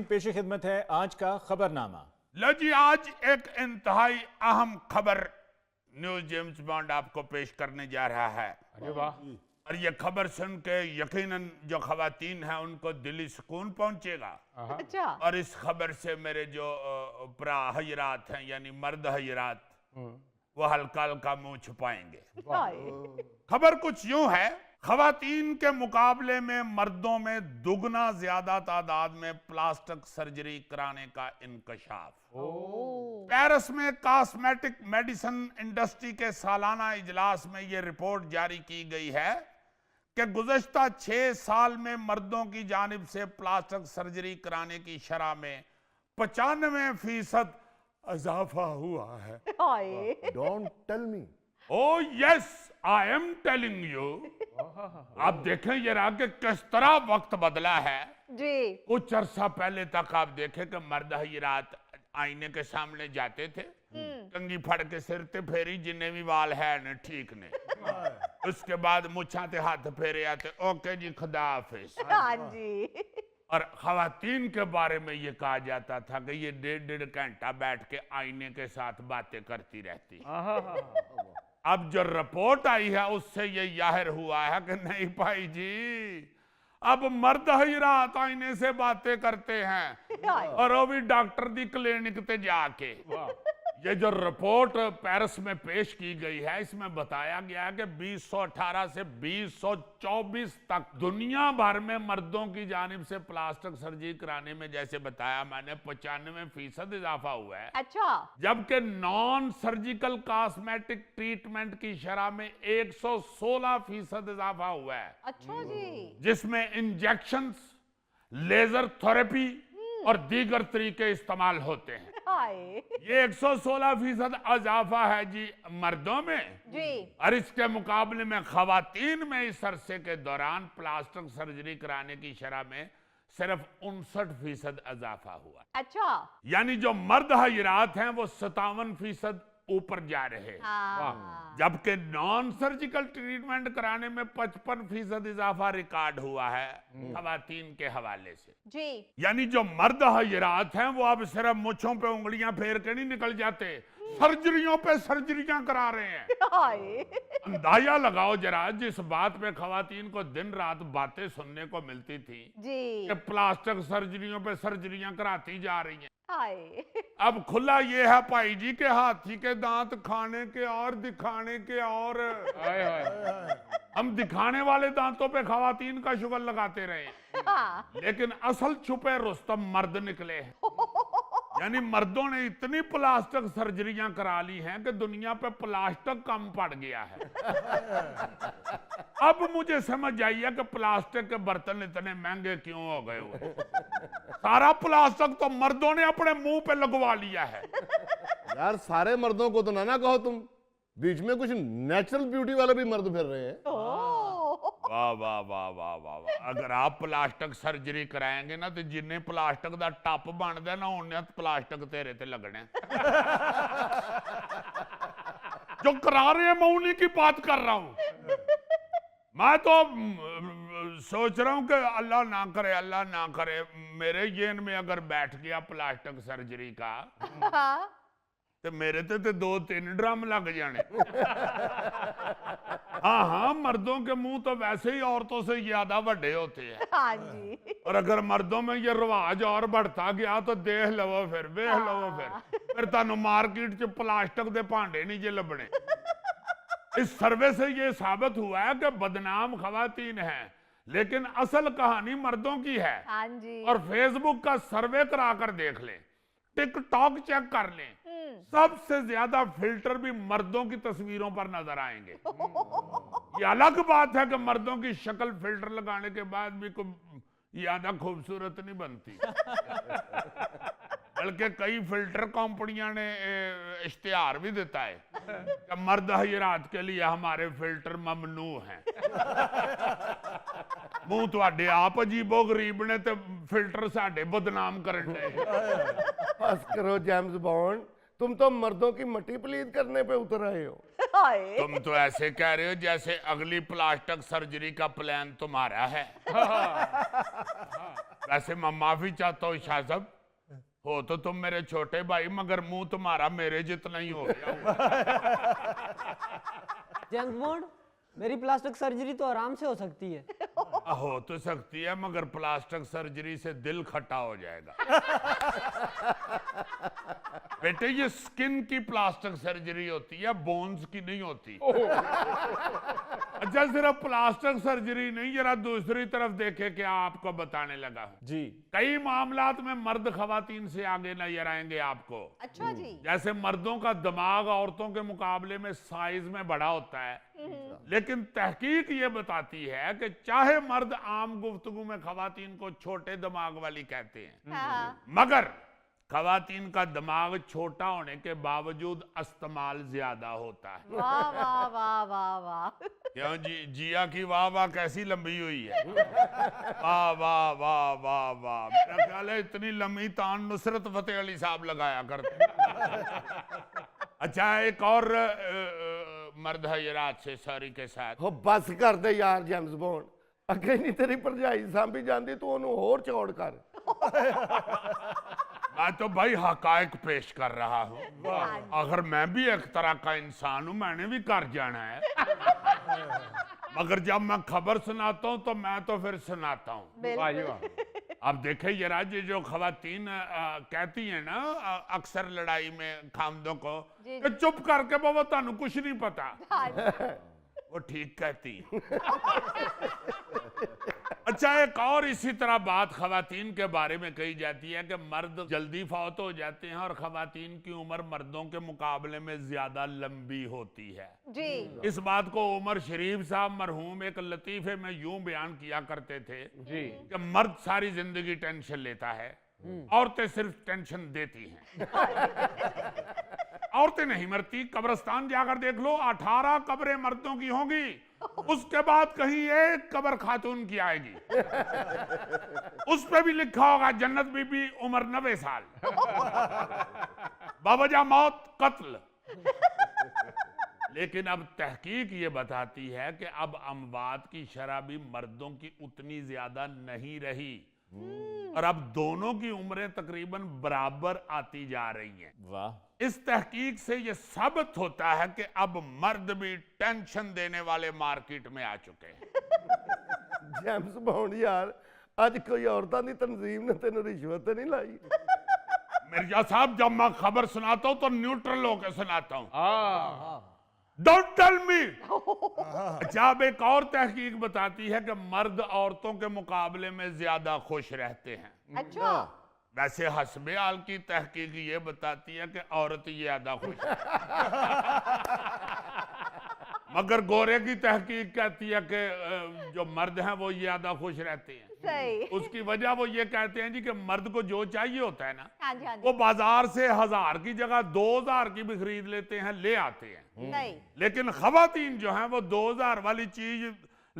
नाजरीन, पेश खिदमत है आज का खबरनामा। लो जी, आज एक इंतहाई अहम खबर न्यूज जेम्स बॉन्ड आपको पेश करने जा रहा है। अरे वाह। और ये खबर सुन के यकीनन जो खवातीन हैं उनको दिली सुकून पहुंचेगा। अच्छा। और इस खबर से मेरे जो प्रा हजरात हैं यानी मर्द हजरात, वो हल्का हल्का मुंह छुपाएंगे। खबर कुछ यूं है, खवातीन के मुकाबले में मर्दों में दुगना ज्यादा तादाद में प्लास्टिक सर्जरी कराने का इंकशाफ। पेरिस में कॉस्मेटिक मेडिसिन इंडस्ट्री के सालाना इजलास में यह रिपोर्ट जारी की गई है कि गुज़श्ता 6 साल में मर्दों की जानिब से प्लास्टिक सर्जरी कराने की शरह में 95% इजाफा हुआ है। Don't tell me. Oh yes, I am telling you. आप देखें जरा कि किस तरह वक्त बदला है जी। कुछ अरसा पहले तक आप देखें कि मर्द हजरात आईने के सामने जाते थे, कंगी फड़ के सिर ते फेरी, जिन्ने भी वाल है न ठीक ने, उसके बाद मुछा ते हाथ फेरे आते, ओके जी खुदा हाफिज। हाँ जी। और खवातीन के बारे में ये कहा जाता था कि ये 1.5 घंटा बैठ के आईने के साथ बातें करती रहती। अब जो रिपोर्ट आई है उससे ये जाहिर हुआ है कि नहीं भाई जी, अब मर्द हजरात आईने से बातें करते हैं, और वो भी डॉक्टर दी क्लिनिक ते जाके। ये जो रिपोर्ट पेरिस में पेश की गई है, इसमें बताया गया है कि 2018 से 2024 तक दुनिया भर में मर्दों की जानिब से प्लास्टिक सर्जरी कराने में, जैसे बताया मैंने, 95% इजाफा हुआ है। अच्छा। जबकि नॉन सर्जिकल कॉस्मेटिक ट्रीटमेंट की शरह में 116% इजाफा हुआ है। अच्छा जी। जिसमें इंजेक्शंस, लेजर थेरेपी और दीगर तरीके इस्तेमाल होते हैं। ये 116% इजाफा है जी मर्दों में जी। और इसके मुकाबले में खवातीन में इस अरसे के दौरान प्लास्टिक सर्जरी कराने की शरह में सिर्फ 59% इजाफा हुआ। अच्छा। यानी जो मर्द हजरात हैं वो 57% ऊपर जा रहे हैं, जबकि नॉन सर्जिकल ट्रीटमेंट कराने में 55% इजाफा रिकॉर्ड हुआ है खवातीन के हवाले से जी। यानी जो मर्द हजरात हैं वो अब सिर्फ मुछों पे उंगलियां फेर के नहीं निकल जाते, सर्जरियों पे सर्जरियां करा रहे हैं। अंदाजा लगाओ जरा, जिस बात पे खवातीन को दिन रात बातें सुनने को मिलती थी जी कि प्लास्टिक सर्जरियों पे सर्जरियां कराती जा रही हैं, हाय। अब खुला ये है भाई जी के हाथी के दांत खाने के और दिखाने के और। हम दिखाने वाले दांतों पे खवातीन का शुगर लगाते रहे, लेकिन असल छुपे रुस्तम मर्द निकले हैं। यानी मर्दों ने इतनी प्लास्टिक सर्जरियां करा ली हैं कि दुनिया पे प्लास्टिक कम पड़ गया है। अब मुझे समझ आइए कि प्लास्टिक के बर्तन इतने महंगे क्यों हो गए हुए। सारा प्लास्टिक तो मर्दों ने अपने मुंह पे लगवा लिया है। यार सारे मर्दों को तो ना कहो तुम, बीच में कुछ नेचुरल ब्यूटी वाले भी मर्द फिर रहे हैं। वाह वाह वाह वाह वाह वाह। अगर आप प्लास्टिक सर्जरी कराएंगे ना तो जिन्हें प्लास्टिक का टप बनता ना उन्हें प्लास्टिक तेरे ते लगने। जो करा रहे हैं मैं उन्हीं की बात कर रहा हूं। मैं तो सोच रहा हूं कि अल्लाह ना करे मेरे जेन में अगर बैठ गया प्लास्टिक सर्जरी का तो मेरे ते 2-3 ड्रम लग जाने। हाँ, मर्दों के मुंह तो वैसे ही औरतों से ज्यादा बड़े होते हैं। हाँ जी। और अगर मर्दों में ये रिवाज और बढ़ता गया तो देख लवो फिर, वेख लवो फिर तुहानू मार्केट च प्लास्टिक दे भांडे नहीं जे लभने। इस सर्वे से ये साबित हुआ है कि बदनाम खवातीन है, लेकिन असल कहानी मर्दों की है। हाँ जी। और फेसबुक का सर्वे कराकर देख लें, टिकटॉक चेक कर लें, सबसे ज्यादा फिल्टर भी मर्दों की तस्वीरों पर नजर आएंगे। ये अलग बात है कि मर्दों की शक्ल फिल्टर लगाने के बाद भी कोई ज्यादा खूबसूरत नहीं बनती। बल्कि कई फिल्टर कंपनियां ने इश्तिहार भी देता है कि मर्द हजरात के लिए हमारे फिल्टर ममनू हैं। मुंह तुहाडे आप अजीबो गरीब ने ते फिल्टर साडे बदनाम करन दे। बस करो जेम्स बॉन्ड, तुम तो मर्दों की मट्टी पलीद करने पे उतर आए हो। तुम तो ऐसे कह रहे हो जैसे अगली प्लास्टिक सर्जरी का प्लान तुम्हारा है। वैसे मैं माफी चाहता हूँ शाह साहब, हो तो तुम मेरे छोटे भाई, मगर मुंह तुम्हारा मेरे जितना ही हो गया। जेम्स बॉन्ड, मेरी प्लास्टिक सर्जरी तो आराम से हो सकती है। हो तो सकती है, मगर प्लास्टिक सर्जरी से दिल खट्टा हो जाएगा। बेटे ये स्किन की प्लास्टिक सर्जरी होती है, बोन्स की नहीं होती। अच्छा सिर्फ प्लास्टिक सर्जरी नहीं, जरा दूसरी तरफ देखे, क्या आपको बताने लगा हूं। जी। कई मामलात में मर्द खवातीन से आगे नजर आएंगे आपको। अच्छा जी। जैसे मर्दों का दिमाग औरतों के मुकाबले में साइज में बड़ा होता है, लेकिन तहकीक ये बताती है कि चाहे मर्द आम गुफ्तगू में खवातीन को छोटे दिमाग वाली कहते हैं, हाँ। मगर खवातीन का दिमाग छोटा होने के बावजूद इस्तेमाल ज्यादा होता है। वाह वाह वाह वाह वाह। क्यों जी, जिया की वाह वाह कैसी लंबी हुई है। वाह वाह वाह वाह वाह, मेरा ख्याल है इतनी लंबी तान नुसरत फतेह अली साहब लगाया करते। अच्छा एक और मर्द हजरात से सॉरी के साथ, हो बस कर दे यार जेम्स बॉन्ड, अगे नहीं तेरी भरजाई सांभी जाती तू ओनू होर चौड़ कर। मैं तो भाई हकायक पेश कर रहा हूँ। अगर मैं भी एक तरह का इंसान हूँ, मैंने भी घर जाना है। मगर जब मैं खबर सुनाता हूँ तो मैं तो फिर सुनाता हूँ। बिल्कुल। अब देखे जरा, ये जो खवातीन कहती हैं ना अक्सर लड़ाई में खामदों को जी, कि चुप करके बाबा तानू कुछ नहीं पता, हाँ। वो ठीक कहती हैं। अच्छा एक और इसी तरह बात खवातीन के बारे में कही जाती है कि मर्द जल्दी फौत हो जाते हैं और खवातीन की उम्र मर्दों के मुकाबले में ज्यादा लंबी होती है। जी। इस बात को उमर शरीफ साहब मरहूम एक लतीफे में यूं बयान किया करते थे जी। कि मर्द सारी जिंदगी टेंशन लेता है, औरतें सिर्फ टेंशन देती हैं। औरतें नहीं मरती, कब्रिस्तान जाकर देख लो, 18 कब्रें मर्दों की होंगी, उसके बाद कहीं एक कब्र खातून की आएगी, उस पे भी लिखा होगा जन्नत बीबी उम्र 90 साल, बावजह मौत कत्ल। लेकिन अब तहकीक ये बताती है कि अब अमवात की शरह भी मर्दों की उतनी ज्यादा नहीं रही और अब दोनों की उम्रें तकरीबन बराबर आती जा रही हैं। वाह। इस तहकीक से यह साबित होता है कि अब मर्द भी टेंशन देने वाले मार्केट में आ चुके हैं। जेम्स बॉन्ड यार, आज कोई औरतां दी तंजीम ने तेन रिश्वत नहीं लाई। मिर्जा साहब जब मैं खबर सुनाता हूं तो न्यूट्रल होकर सुनाता हूं। Don't tell me. जब एक और तहकीक बताती है कि मर्द औरतों के मुकाबले में ज्यादा खुश रहते हैं। अच्छा। वैसे हस्बे हाल की तहकीक ये बताती है कि औरत ज्यादा खुश है। मगर गोरे की तहकीक कहती है कि जो मर्द हैं वो ज्यादा खुश रहते हैं। सही। उसकी वजह वो ये कहते हैं जी कि मर्द को जो चाहिए होता है ना, हाँ जी, हाँ जी। वो बाजार से 1000 की जगह 2000 की भी खरीद लेते हैं, ले आते हैं। नहीं। लेकिन खवातीन जो हैं वो 2000 वाली चीज